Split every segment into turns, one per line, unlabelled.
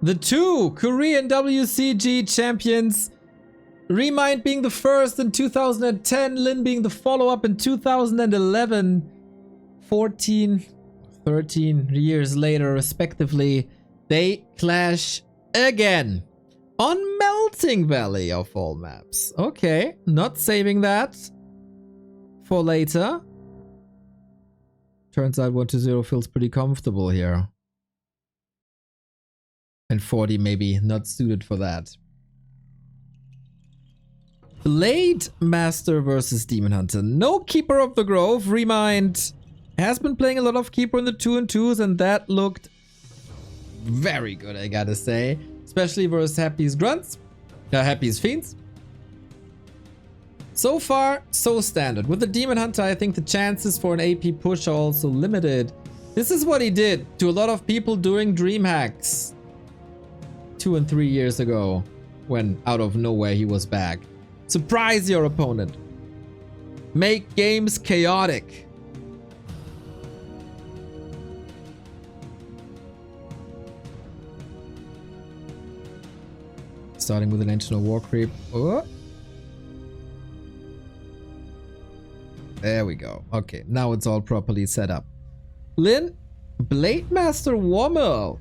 The two Korean WCG champions. ReMinD being the first in 2010, Lin being the follow-up in 2011. 14, 13 years later, respectively, they clash again on Melting Valley of all maps. Okay, not saving that for later. Turns out 1-0 feels pretty comfortable here. And 40 maybe not suited for that. Blade Master versus Demon Hunter. No Keeper of the Grove. ReMinD has been playing a lot of Keeper in the 2-2s, and that looked very good, I gotta say. Especially versus Happy's Grunts. Happy's Fiends. So far, so standard. With the Demon Hunter, I think the chances for an AP push are also limited. This is what he did to a lot of people doing dream hacks 2 and 3 years ago, when out of nowhere he was back. Surprise your opponent. Make games chaotic. Starting with an intentional war creep. Oh. There we go. Okay, now it's all properly set up. Lin, Blade Master Wommel.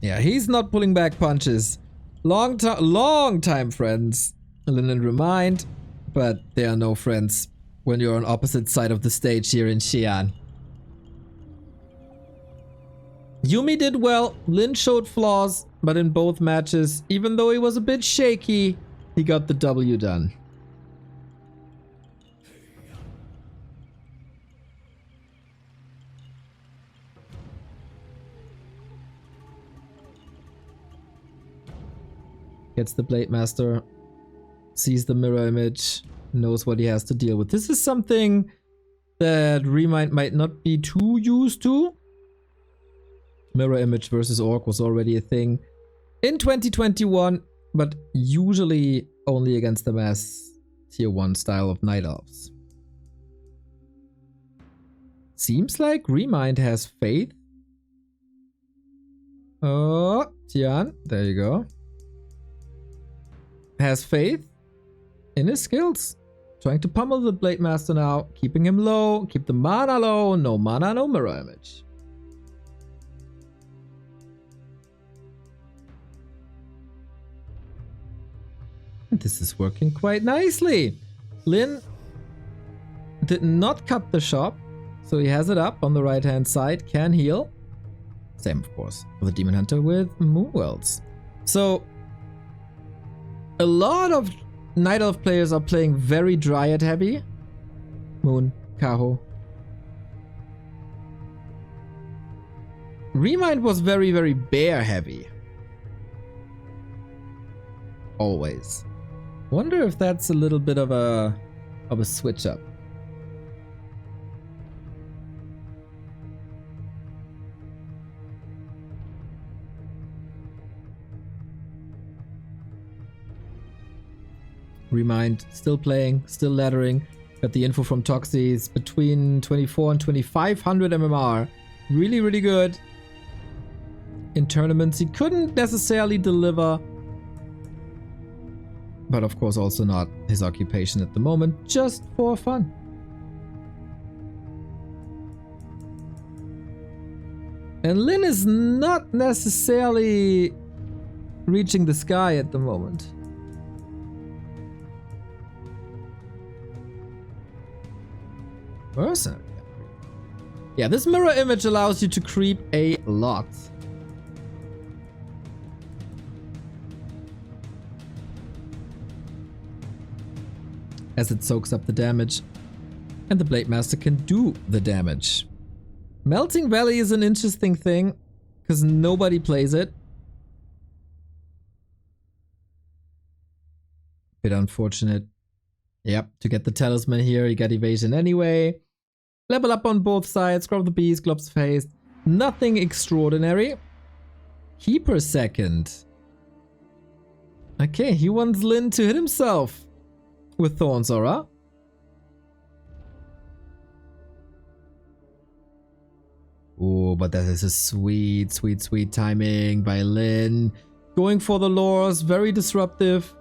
Yeah, he's not pulling back punches. Long time friends, Lin and ReMinD, but they are no friends when you're on opposite side of the stage here in Xi'an. Yuumi did well, Lin showed flaws, but in both matches, even though he was a bit shaky, he got the W done. Gets the Blade Master, sees the mirror image, knows what he has to deal with. This is something that ReMinD might not be too used to. Mirror image versus Orc was already a thing in 2021, but usually only against the mass tier 1 style of Night Elves. Seems like ReMinD has faith. Oh, Tian, there you go. Has faith in his skills. Trying to pummel the Blade Master now, keeping him low, keep the mana low, no mana, no mirror image. And this is working quite nicely. Lin did not cut the shop, so he has it up on the right hand side, can heal. Same of course for the Demon Hunter with Moonwells. So a lot of Night Elf players are playing very Dryad heavy. Moon, Kaho. ReMinD was very Bear heavy. Always. Wonder if that's a little bit of a switch up. ReMinD still playing, still laddering. Got the info from Toxie's between 24 and 2500 MMR. Really good. In tournaments he couldn't necessarily deliver, but of course also not his occupation at the moment, just for fun. And Lin is not necessarily reaching the sky at the moment. Mercenary. Yeah, this mirror image allows you to creep a lot. As it soaks up the damage, and the Blade Master can do the damage. Melting Valley is an interesting thing, because nobody plays it. Bit unfortunate. Yep, to get the talisman here, you got evasion anyway. Level up on both sides, grab the beast, gloves face. Nothing extraordinary. Keeper second. Okay, he wants Lin to hit himself with Thorns Aura. Oh, but that is a sweet, sweet, sweet timing by Lin. Going for the lures, very disruptive.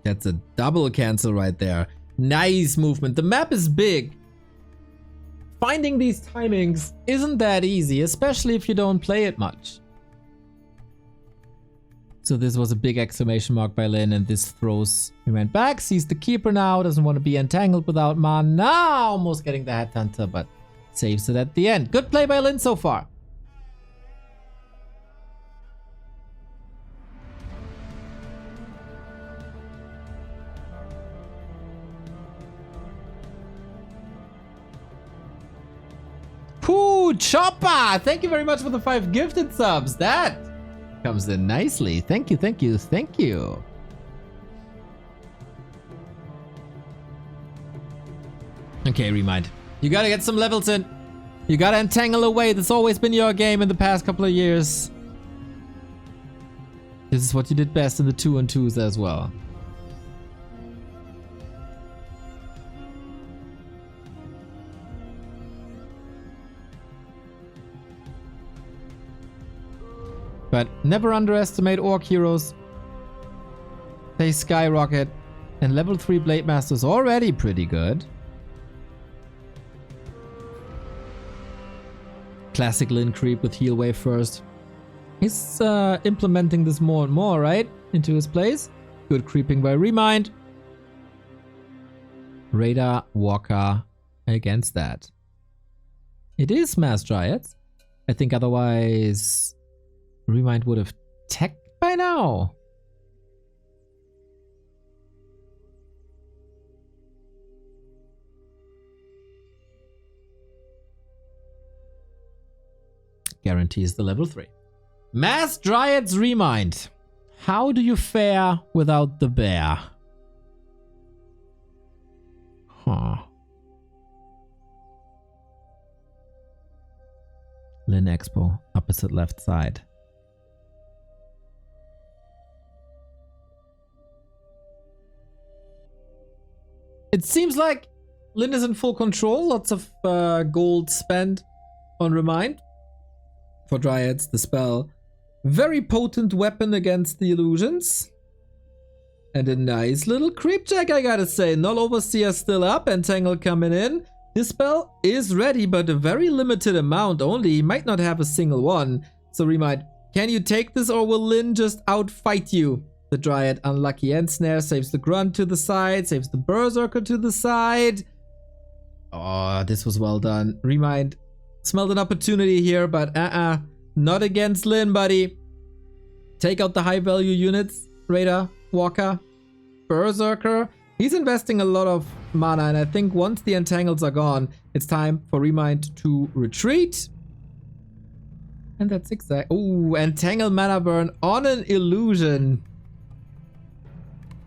That's a double cancel right there. Nice movement. The map is big. Finding these timings isn't that easy, especially if you don't play it much. So this was a big exclamation mark by Lin, and this throws ReMinD back, sees the keeper now, doesn't want to be entangled without mana, almost getting the headhunter, but saves it at the end. Good play by Lin so far. Ooh, Chopper! Thank you very much for the 5 gifted subs. That comes in nicely. Thank you, thank you, thank you. Okay, ReMinD. You gotta get some levels in. You gotta entangle away. That's always been your game in the past couple of years. This is what you did best in the 2-on-2s as well. But never underestimate Orc heroes. They skyrocket. And level 3 Blade Master is already pretty good. Classic Lin creep with heal wave first. He's implementing this more and more, right? Into his plays. Good creeping by ReMinD. Radar Walker against that. It is Mass Dryads. I think otherwise ReMinD would have teched by now. Guarantees the level 3. Mass Dryads ReMinD. How do you fare without the bear? Huh. Lin Expo, opposite left side. It seems like Lin is in full control. Lots of gold spent on ReMinD. For Dryads, the spell. Very potent weapon against the illusions. And a nice little creep check, I gotta say. Null Overseer still up, Entangle coming in. This spell is ready, but a very limited amount only. He might not have a single one. So ReMinD, can you take this or will Lin just outfight you? The Dryad unlucky end snare saves the Grunt to the side, saves the Berserker to the side. Oh, this was well done. ReMinD smelled an opportunity here, but not against Lin, buddy. Take out the high value units. Radar, Walker, Berserker. He's investing a lot of mana, and I think once the entangles are gone, it's time for ReMinD to retreat. And that's exact. Ooh, entangle mana burn on an illusion.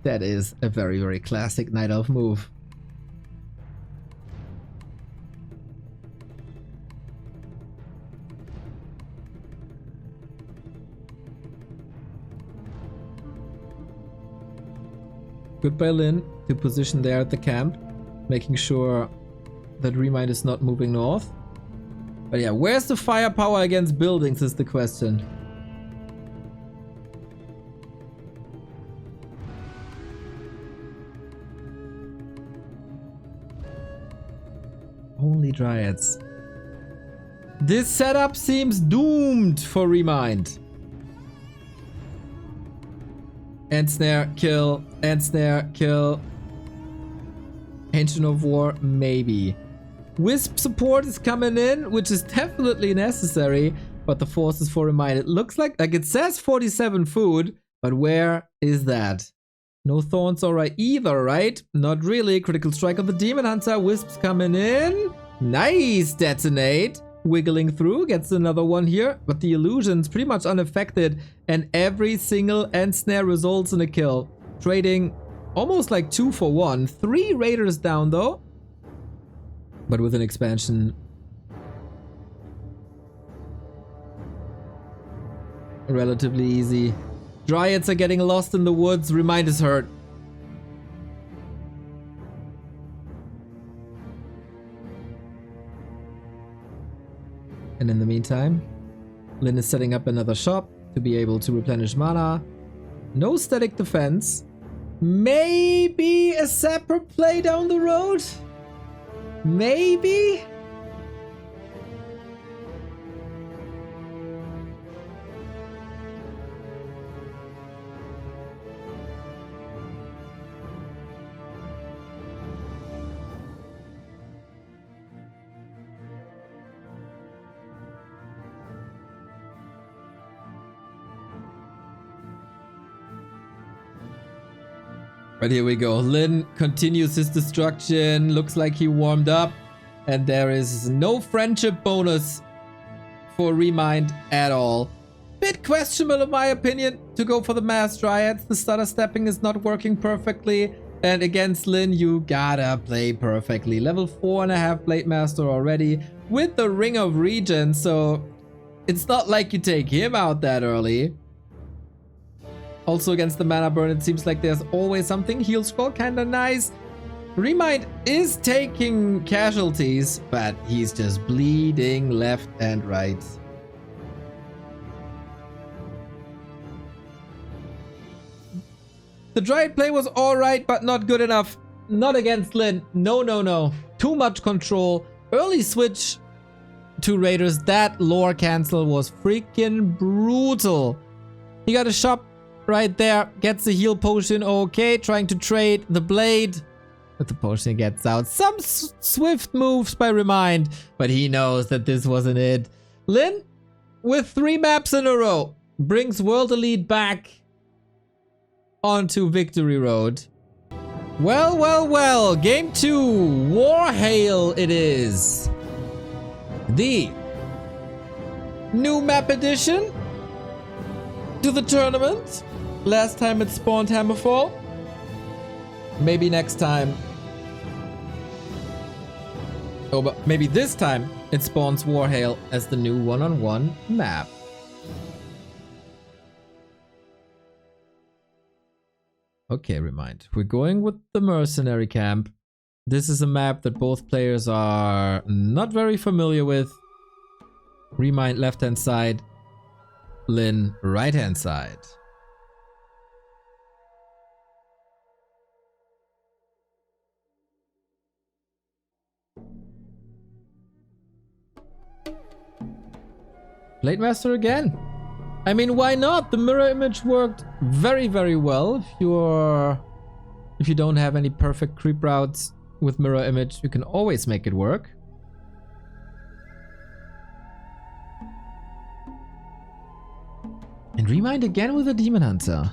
That is a very, very classic Night Elf move. Good by Lin to position there at the camp, making sure that ReMinD is not moving north. But yeah, where's the firepower against buildings is the question. Only Dryads. This setup seems doomed for ReMinD. End snare, kill. End snare, kill. Ancient of War, maybe. Wisp support is coming in, which is definitely necessary. But the forces for ReMinD. It looks like it says 47 food, but where is that? No Thorns alright either, right? Not really. Critical strike of the Demon Hunter. Wisps coming in. Nice detonate. Wiggling through, gets another one here, but the illusion's pretty much unaffected, and every single end snare results in a kill. Trading almost like 2 for 1. 3 raiders down though, but with an expansion. Relatively easy. Dryads are getting lost in the woods. ReMinD is hurt. nighttime. Lin is setting up another shop to be able to replenish mana. No static defense. Maybe a separate play down the road? Maybe? But here we go. Lin continues his destruction. Looks like he warmed up. And there is no friendship bonus for ReMinD at all. Bit questionable in my opinion to go for the Mass Dryads. The stutter stepping is not working perfectly. And against Lin, you gotta play perfectly. Level 4.5 Blade Master already with the Ring of Regen. So it's not like you take him out that early. Also against the mana burn, it seems like there's always something. Heal scroll, kinda nice. ReMinD is taking casualties, but he's just bleeding left and right. The Dryad play was alright, but not good enough. Not against Lin. No, no, no. Too much control. Early switch to Raiders. That lore cancel was freaking brutal. He got a shop right there, gets the heal potion, okay, trying to trade the blade, but the potion gets out. Some swift moves by ReMinD, but he knows that this wasn't it. Lin, with 3 maps in a row, brings World Elite back onto victory road. Well, well, well, game 2, Warhail it is. The new map addition to the tournament. Last time it spawned Hammerfall. Maybe next time. Oh, but maybe this time it spawns Warhail as the new one-on-one map. Okay, ReMinD. We're going with the Mercenary Camp. This is a map that both players are not very familiar with. ReMinD left-hand side. Lin right-hand side. Blade Master again. I mean, why not? The mirror image worked very, very well. If you don't have any perfect creep routes with mirror image, you can always make it work. And ReMinD again with a Demon Hunter.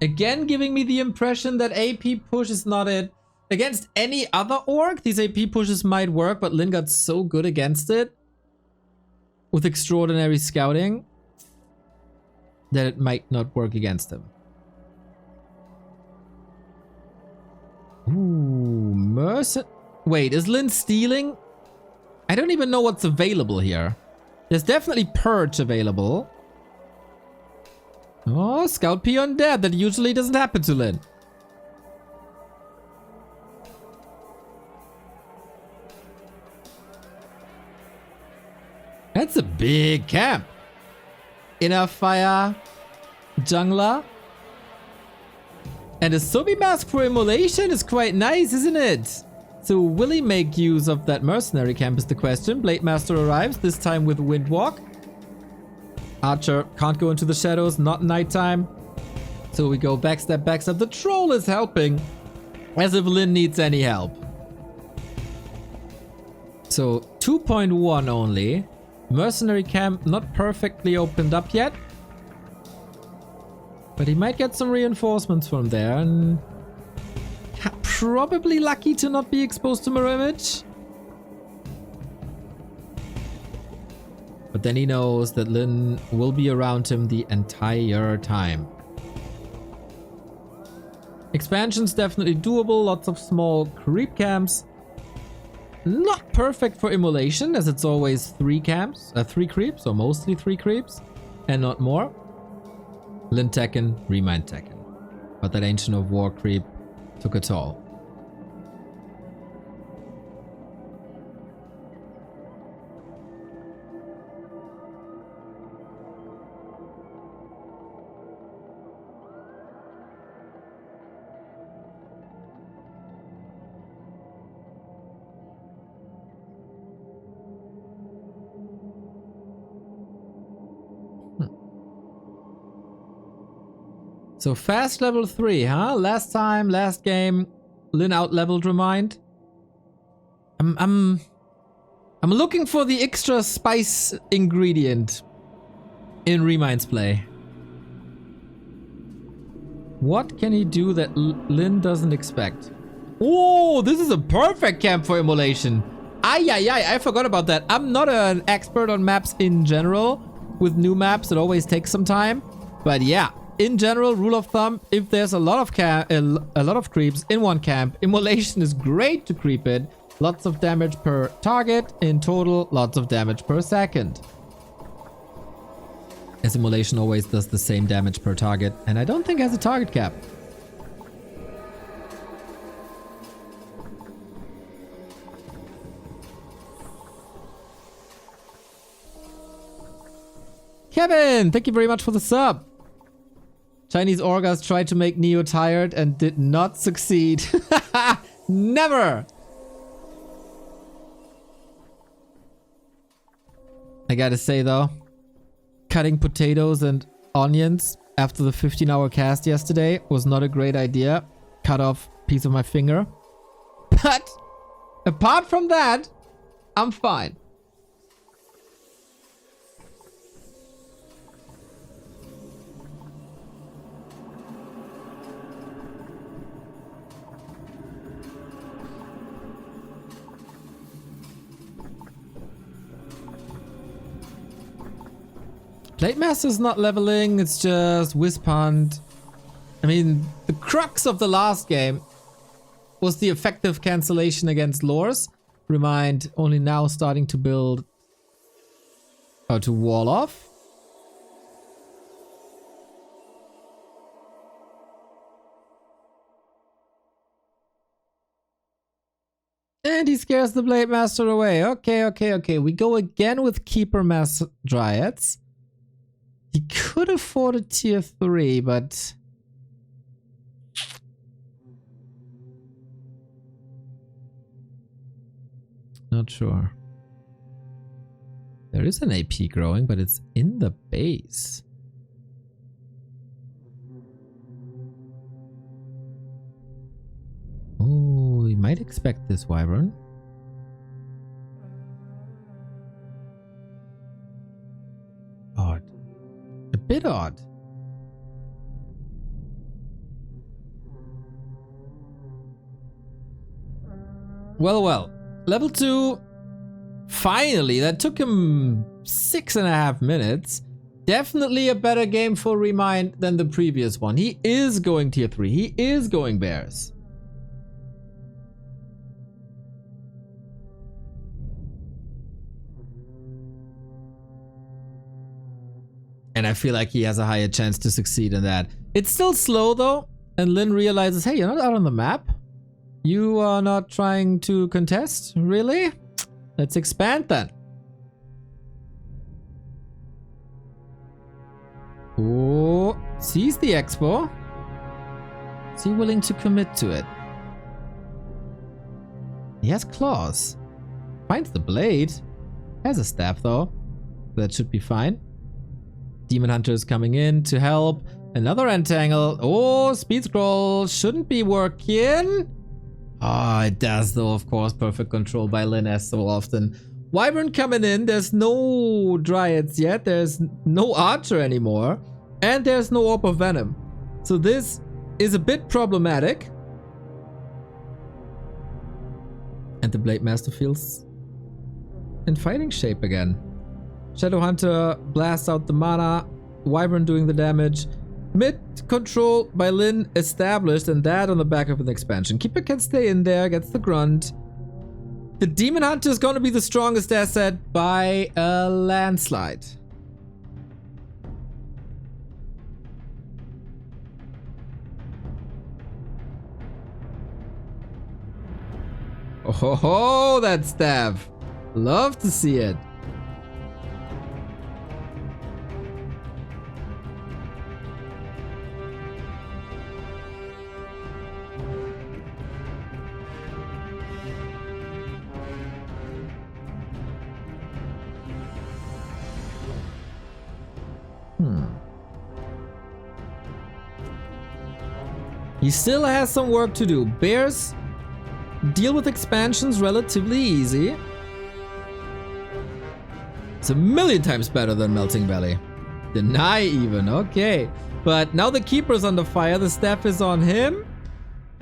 Again giving me the impression that AP push is not it. Against any other orc, these AP pushes might work, but Lin got so good against it with extraordinary scouting that it might not work against him. Ooh, wait, is Lin stealing? I don't even know what's available here. There's definitely Purge available. Oh, Scout P Undead. That usually doesn't happen to Lin. That's a big camp. Inner Fire, Jungler. And a Sobi Mask for Immolation is quite nice, isn't it? So will he make use of that Mercenary Camp is the question. Blade Master arrives, this time with Windwalk. Archer can't go into the shadows, not nighttime. So we go backstab, backstab. The Troll is helping, as if Lin needs any help. So 2.1 only. Mercenary Camp not perfectly opened up yet. But he might get some reinforcements from there. And probably lucky to not be exposed to mirror image. But then he knows that Lin will be around him the entire time. Expansion's definitely doable. Lots of small creep camps. Not perfect for immolation, as it's always 3 creeps, or mostly 3 creeps, and not more. Lin Tekken, ReMinD Tekken. But that Ancient of War creep took a toll. So fast level 3, huh? Last time, last game, Lin out-leveled ReMinD. I'm looking for the extra spice ingredient in ReMind's play. What can he do that Lin doesn't expect? Oh, this is a perfect camp for immolation. I forgot about that. I'm not an expert on maps in general. With new maps, it always takes some time. But yeah, in general, rule of thumb, if there's a lot of creeps in one camp, immolation is great to creep it. Lots of damage per target. In total, lots of damage per second. As immolation always does the same damage per target, and I don't think it has a target cap. Kevin, thank you very much for the sub. Chinese Orgas tried to make Neo tired and did not succeed. Never! I gotta say though, cutting potatoes and onions after the 15-hour cast yesterday was not a great idea. Cut off a piece of my finger. But apart from that, I'm fine. Blade Master's not leveling, it's just Wisp Hunt. I mean, the crux of the last game was the effective cancellation against lures. ReMinD only now starting to build... or to wall off. And he scares the Blade Master away. Okay. We go again with Keeper Mass Dryads. He could afford a tier 3, but... not sure. There is an AP growing, but it's in the base. Oh, you might expect this, Wyvern. Odd. A bit odd. Well. Level 2. Finally, that took him 6.5 minutes. Definitely a better game for ReMinD than the previous one. He is going tier 3. He is going bears. And I feel like he has a higher chance to succeed in that. It's still slow though. And Lin realizes, hey, you're not out on the map. You are not trying to contest? Really? Let's expand then. Oh, sees the expo. Is he willing to commit to it? He has claws. Finds the blade. Has a staff though. That should be fine. Demon Hunter is coming in to help. Another entangle. Oh, speed scroll shouldn't be working. Oh, it does though, of course. Perfect control by Lin as so often. Wyvern coming in. There's no Dryads yet. There's no Archer anymore. And there's no Orb of Venom. So this is a bit problematic. And the Blade Master feels in fighting shape again. Shadow Hunter blasts out the mana. Wyvern doing the damage. Mid control by Lin established, and that on the back of an expansion. Keeper can stay in there, gets the grunt. The Demon Hunter is going to be the strongest asset by a landslide. Oh ho ho, that staff. Love to see it. He still has some work to do. Bears deal with expansions relatively easy. It's a million times better than Melting Valley. Deny even, okay. But now the Keeper's under fire. The staff is on him.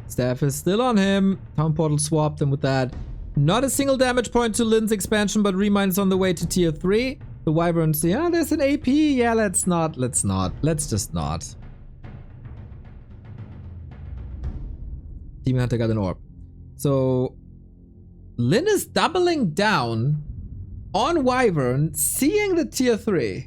Staff is still on him. Town Portal swapped him with that. Not a single damage point to Lin's expansion, but ReMind's on the way to tier 3. The Wyverns, yeah, there's an AP. Yeah, let's just not. Demon Hunter got an orb. So, Lin is doubling down on Wyvern, seeing the tier 3.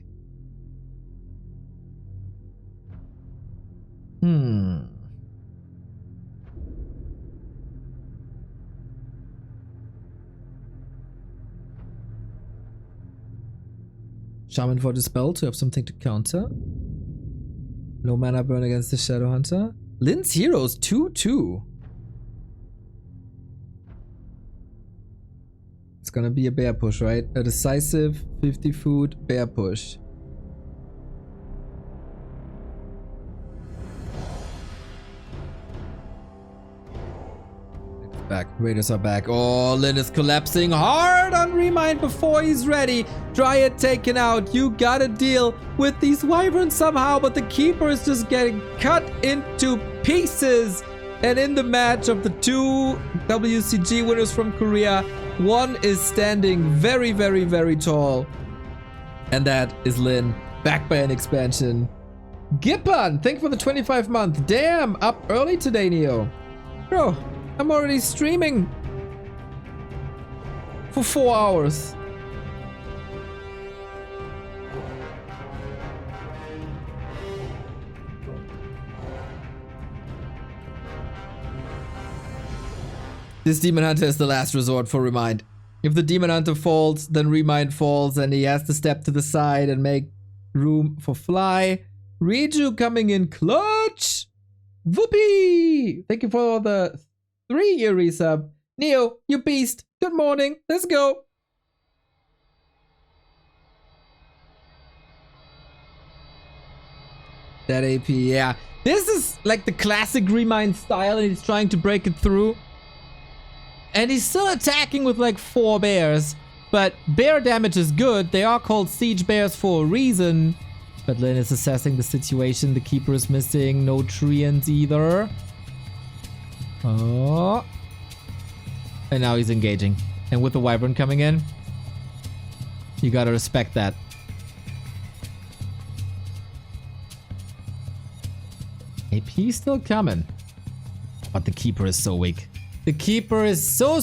Shaman for Dispel to have something to counter. No mana burn against the Shadow Hunter. Lin's heroes 2-2. It's gonna be a bear push, right? A decisive 50-foot bear push. Back. Raiders are back. Oh, Lin is collapsing hard on ReMind before he's ready. Dryad taken out. You gotta deal with these Wyverns somehow, but the Keeper is just getting cut into pieces. And in the match of the two WCG winners from Korea, one is standing very, very, very tall. And that is Lin, back by an expansion. Gippon, thank you for the 25 month. Damn, up early today, Neo. Bro, I'm already streaming for 4 hours. This Demon Hunter is the last resort for ReMind. If the Demon Hunter falls, then ReMind falls and he has to step to the side and make room for Fly. Reju coming in clutch. Whoopee! Thank you for the 3-year resub. Neo, you beast. Good morning. Let's go. That AP, yeah. This is like the classic ReMind style and he's trying to break it through. And he's still attacking with like 4 bears. But bear damage is good. They are called siege bears for a reason. But Lin is assessing the situation. The Keeper is missing. No Treants either. Oh. And now he's engaging. And with the Wyvern coming in, you gotta respect that. AP still coming. But the Keeper is so weak. The Keeper is so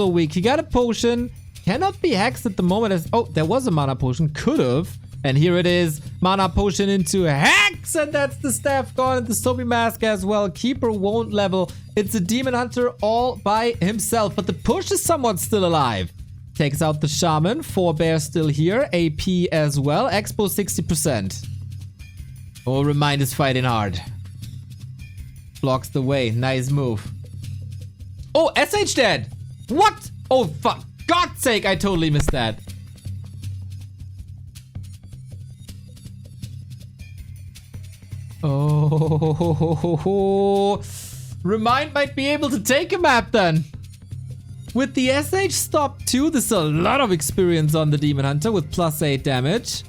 weak. He got a potion. Cannot be hexed at the moment. As oh, there was a mana potion. Could have. And here it is. Mana potion into hex. And that's the staff gone. And the Sobi mask as well. Keeper won't level. It's a Demon Hunter all by himself. But the push is somewhat still alive. Takes out the Shaman. 4 bears still here. AP as well. Expo 60%. Oh, ReMind is fighting hard. Blocks the way. Nice move. Oh, SH dead! What? Oh, fuck. God's sake, I totally missed that. Oh, ReMind might be able to take a map then. With the SH stop too, there's a lot of experience on the Demon Hunter with +8 damage.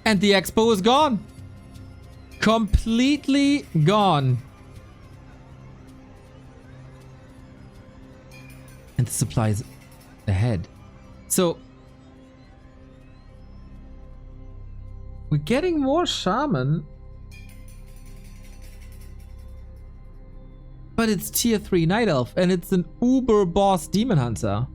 And the Expo is gone. Completely gone. And the supplies ahead. So we're getting more Shaman. But it's tier 3 Night Elf and it's an uber boss Demon Hunter.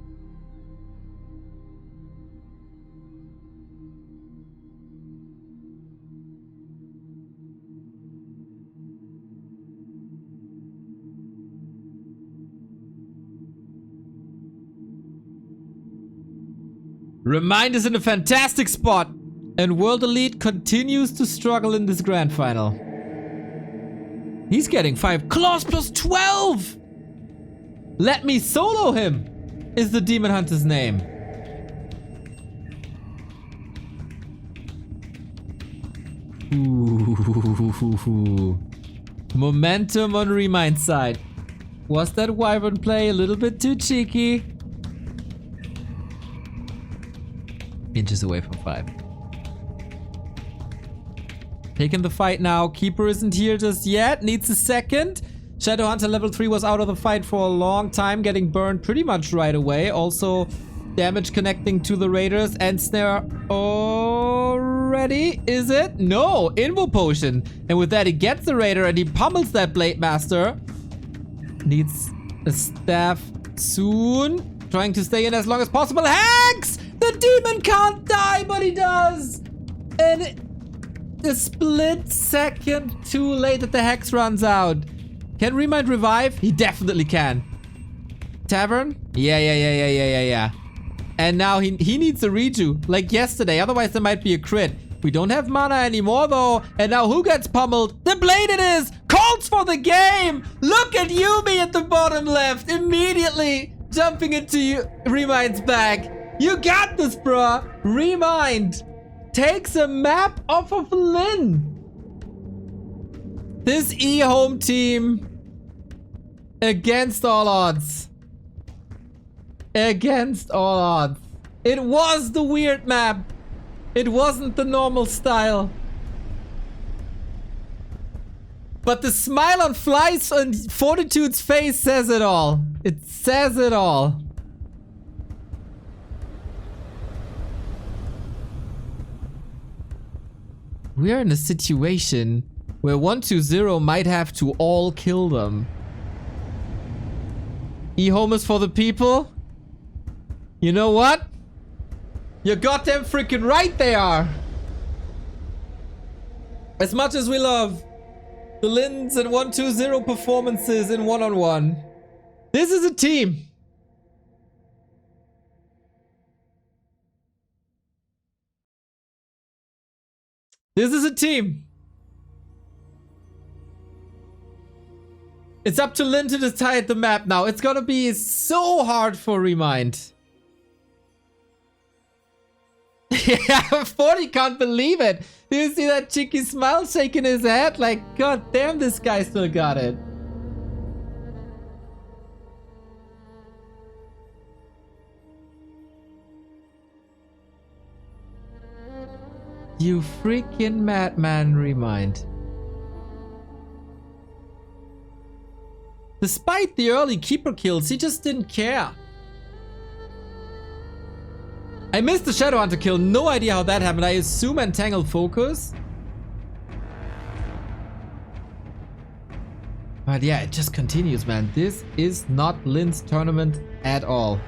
ReMind is in a fantastic spot, and World Elite continues to struggle in this Grand Final. He's getting 5 claws plus 12! Let me solo him, is the Demon Hunter's name. Ooh. Momentum on ReMinD side. Was that Wyvern play a little bit too cheeky? Inches away from 5. Taking the fight now. Keeper isn't here just yet. Needs a second. Shadowhunter level 3 was out of the fight for a long time. Getting burned pretty much right away. Also, damage connecting to the Raiders. And Snare already? Is it? No! Invo Potion. And with that, he gets the Raider and he pummels that Blade Master. Needs a staff soon. Trying to stay in as long as possible. Hex! The demon can't die, but he does! And a split second too late that the Hex runs out. Can ReMinD revive? He definitely can. Tavern? Yeah. And now he needs a redo, like yesterday. Otherwise, there might be a crit. We don't have mana anymore, though. And now who gets pummeled? The Blade it is! Calls for the game! Look at Yuumi at the bottom left. Immediately jumping into ReMind's back. You got this, bruh. ReMinD takes a map off of Lin. This EHOME team, against all odds. Against all odds. It was the weird map. It wasn't the normal style. But the smile on Fly's and Fortitude's face says it all. It says it all. We are in a situation where 120 might have to all kill them. EHOME is for the people. You know what? You're goddamn freaking right they are. As much as we love the Lins and 120 performances in one-on-one, this is a team. This is a team. It's up to Lin to decide the map now. It's gonna be so hard for ReMinD. Yeah, 40 can't believe it. Do you see that cheeky smile shaking his head? Like, god damn, this guy still got it. You freaking madman, ReMinD. Despite the early keeper kills, he just didn't care. I missed the Shadowhunter kill. No idea how that happened. I assume Entangled Focus. But yeah, it just continues, man. This is not Lin's tournament at all.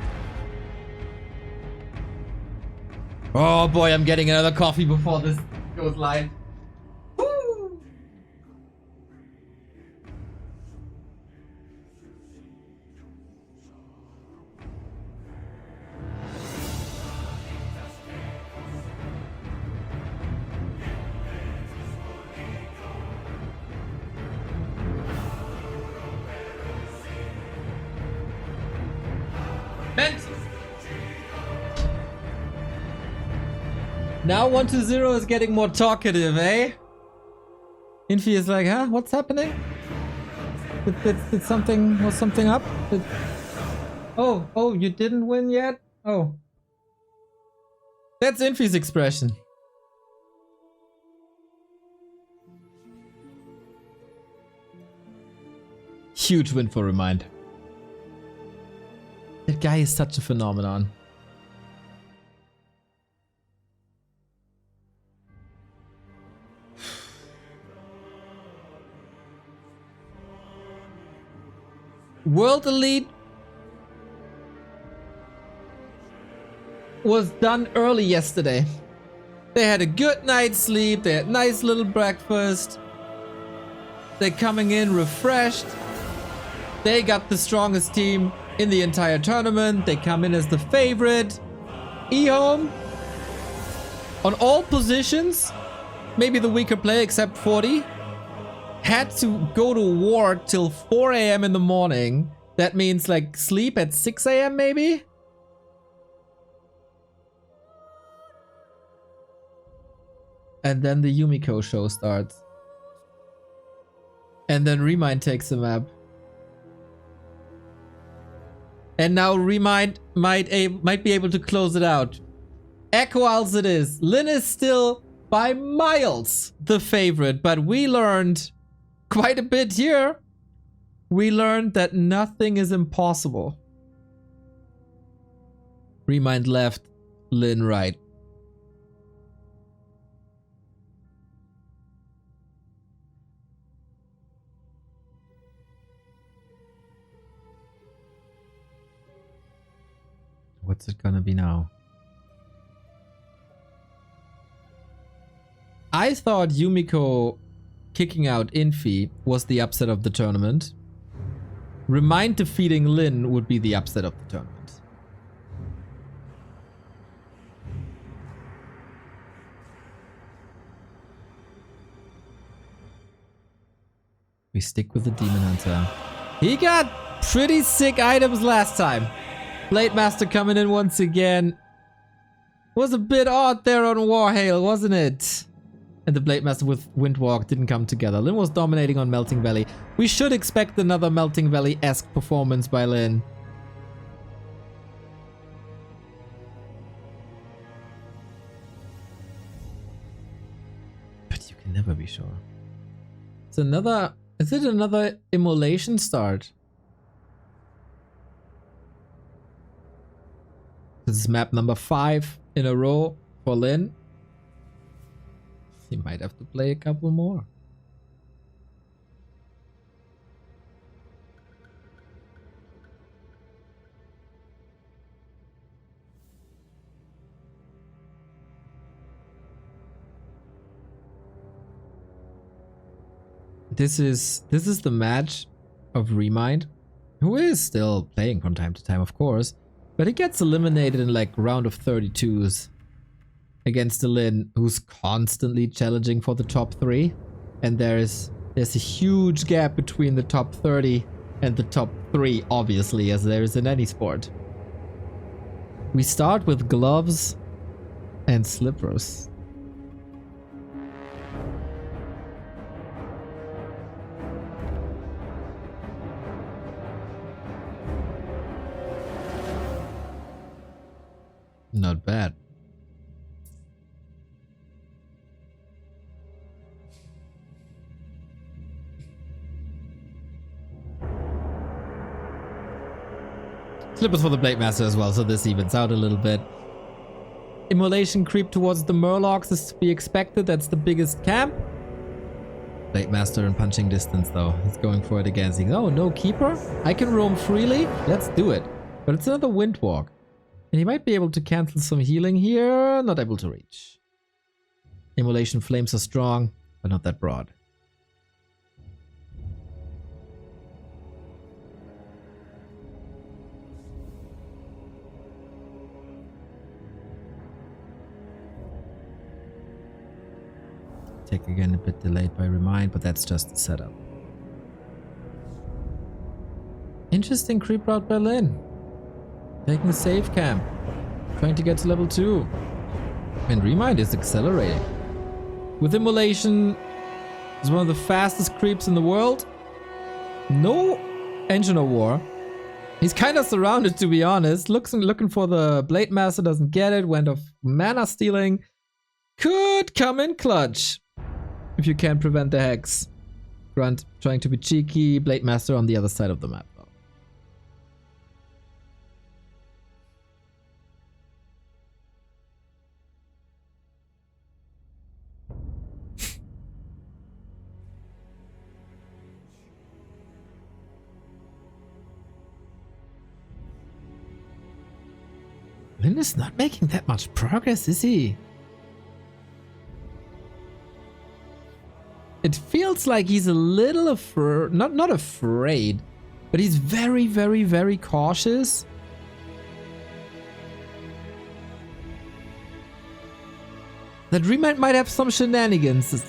Oh boy, I'm getting another coffee before this goes live. Woo! Now 120 is getting more talkative, eh? Infi is like, huh? What's happening? Did something, was something up? Oh, you didn't win yet? Oh. That's Infi's expression. Huge win for ReMinD. That guy is such a phenomenon. World Elite was done early yesterday. They had a good night's sleep, they had nice little breakfast. They're coming in refreshed. They got the strongest team in the entire tournament. They come in as the favorite. EHOME on all positions, maybe the weaker player except 40. Had to go to war till 4 AM in the morning. That means like sleep at 6 AM maybe? And then the Yumiko show starts. And then ReMinD takes the map. And now ReMinD might be able to close it out. Echo Owls it is. Lin is still by miles the favorite, but we learned quite a bit here. We learned that nothing is impossible. ReMinD left, Lin right. What's it gonna be now? I thought Yumiko kicking out Infi was the upset of the tournament. ReMinD defeating Lin would be the upset of the tournament. We stick with the Demon Hunter. He got pretty sick items last time. Blade Master coming in once again. Was a bit odd there on Warhail, wasn't it? And the Blade Master with Windwalk didn't come together. Lin was dominating on Melting Valley. We should expect another Melting Valley-esque performance by Lin. But you can never be sure. It's another... Is it another Immolation start? This is map number 5 in a row for Lin. He might have to play a couple more. This is the match of ReMinD, who is still playing from time to time, of course. But he gets eliminated in like round of 32s against a Lin who's constantly challenging for the top 3. And there's a huge gap between the top 30 and the top 3, obviously, as there is in any sport. We start with gloves and slippers. Not bad. Slippers for the Blade Master as well, so this evens out a little bit. Immolation creep towards the Murlocs is to be expected. That's the biggest camp. Blade Master in punching distance though. He's going for it again. He's, oh, no Keeper? I can roam freely? Let's do it. But it's another Windwalk. And he might be able to cancel some healing here. Not able to reach. Immolation flames are strong, but not that broad. Take again a bit delayed by ReMinD, but that's just the setup. Interesting creep route by Lin. Taking a safe camp. Trying to get to level 2. And ReMinD is accelerating. With Immolation, is one of the fastest creeps in the world. No Engine of War. He's kind of surrounded, to be honest. Looking for the Blade Master, doesn't get it. Went off mana stealing. Could come in clutch. If you can't prevent the Hex. Grunt trying to be cheeky. Blade Master on the other side of the map. Lin is not making that much progress, is he? It feels like he's a little not afraid, but he's very, very, very cautious. That ReMinD might have some shenanigans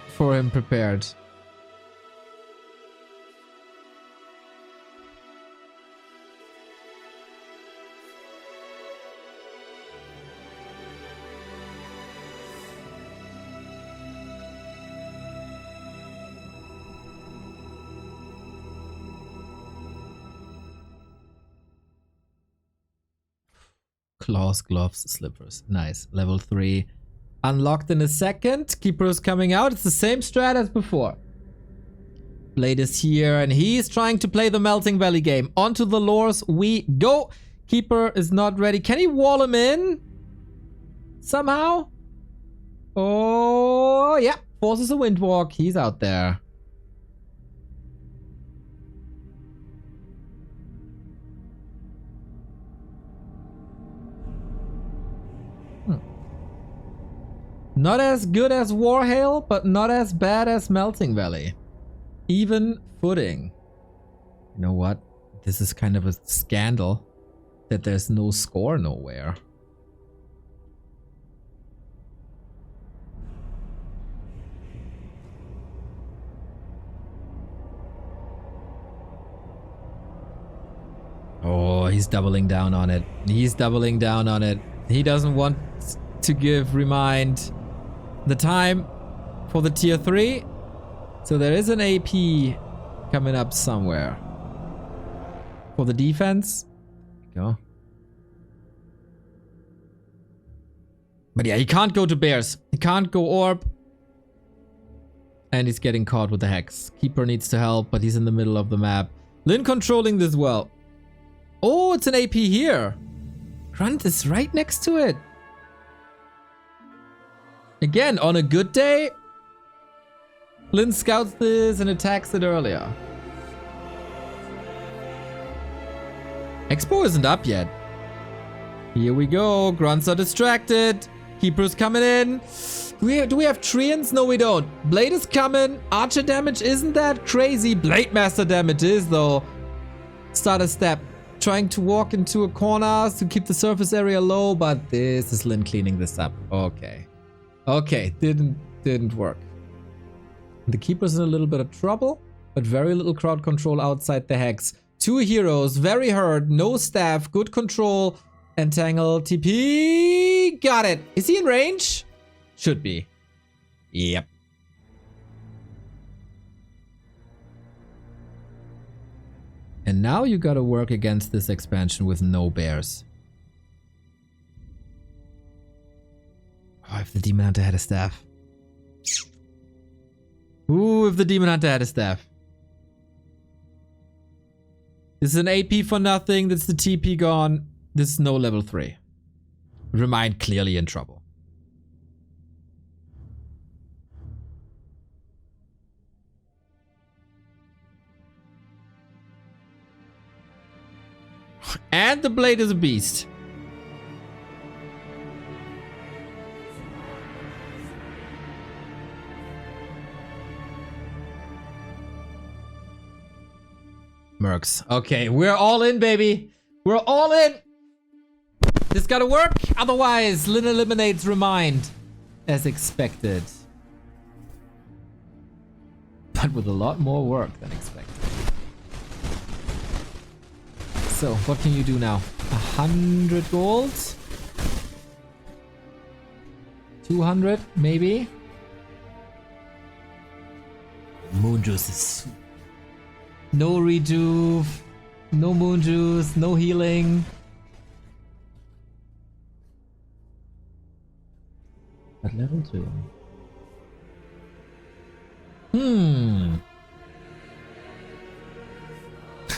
for him prepared. Claws, gloves, slippers. Nice. Level 3. Unlocked in a second. Keeper is coming out. It's the same strat as before. Blade is here and he's trying to play the Melting Valley game. Onto the lures we go. Keeper is not ready. Can he wall him in? Somehow? Oh, yeah. Forces a Windwalk. He's out there. Not as good as Warhail, but not as bad as Melting Valley. Even footing. You know what? This is kind of a scandal that there's no score nowhere. Oh, he's doubling down on it. He's doubling down on it. He doesn't want to give ReMinD the time for the tier 3. So there is an AP coming up somewhere. For the defense. Go. But yeah, he can't go to bears. He can't go orb. And he's getting caught with the hex. Keeper needs to help, but he's in the middle of the map. Lin controlling this well. Oh, it's an AP here. Grunt is right next to it. Again, on a good day, Lin scouts this and attacks it earlier. Expo isn't up yet. Here we go. Grunts are distracted. Keeper's coming in. Do we have Treants? No, we don't. Blade is coming. Archer damage isn't that crazy. Blade Master damage is, though. Start a step. Trying to walk into a corner to keep the surface area low, but this is Lin cleaning this up. Okay. Okay, didn't work. The Keeper's in a little bit of trouble, but very little crowd control outside the hex. 2 heroes, very hurt, no staff, good control. Entangle, TP, got it. Is he in range? Should be. Yep. And now you gotta work against this expansion with no bears. Oh, if the Demon Hunter had a staff. Ooh, if the Demon Hunter had a staff. This is an AP for nothing. That's the TP gone. This is no level 3. ReMinD clearly in trouble. And the blade is a beast. Mercs. Okay, we're all in, baby. We're all in. This gotta work. Otherwise, Lin eliminates ReMinD as expected. But with a lot more work than expected. So, what can you do now? 100 gold? 200, maybe? Moon juice is... No rejuve, no moon juice, no healing. At level 2.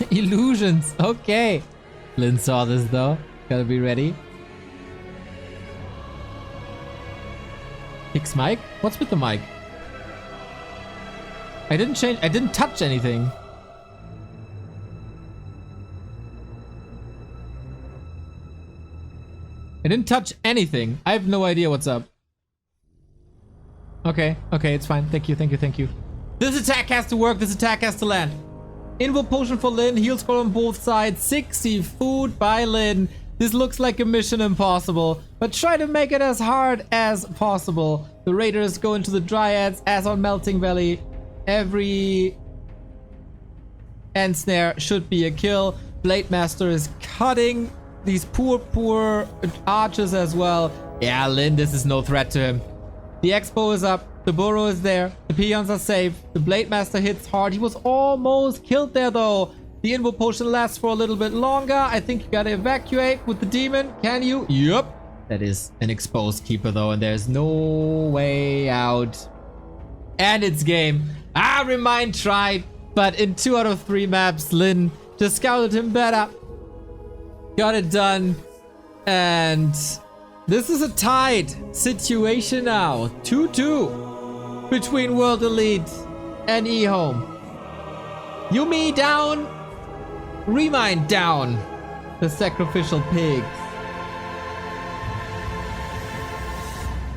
Illusions, okay. Lin saw this though. Gotta be ready. Fix mic? What's with the mic? I didn't touch anything. I didn't touch anything. I have no idea what's up. Okay, it's fine. Thank you. This attack has to work. This attack has to land. Invo potion for Lin. Heal scroll on both sides. 60 food by Lin. This looks like a mission impossible, but try to make it as hard as possible. The raiders go into the dryads as on Melting Valley. Every end snare should be a kill. Blade Master is cutting these poor archers as well. Yeah, Lin, this is no threat to him. The Expo is up. The burrow is there. The peons are safe. The Blade Master hits hard. He was almost killed there though. The Invo potion lasts for a little bit longer. I think you gotta evacuate with the demon. Can you? Yup. That is an exposed keeper though, and there's no way out. And it's game. ReMinD tried, but in 2 out of 3 maps, Lin just scouted him better. Got it done. And this is a tied situation now. 2-2 between World Elite and EHOME. Yumi down. ReMinD down. The sacrificial pigs.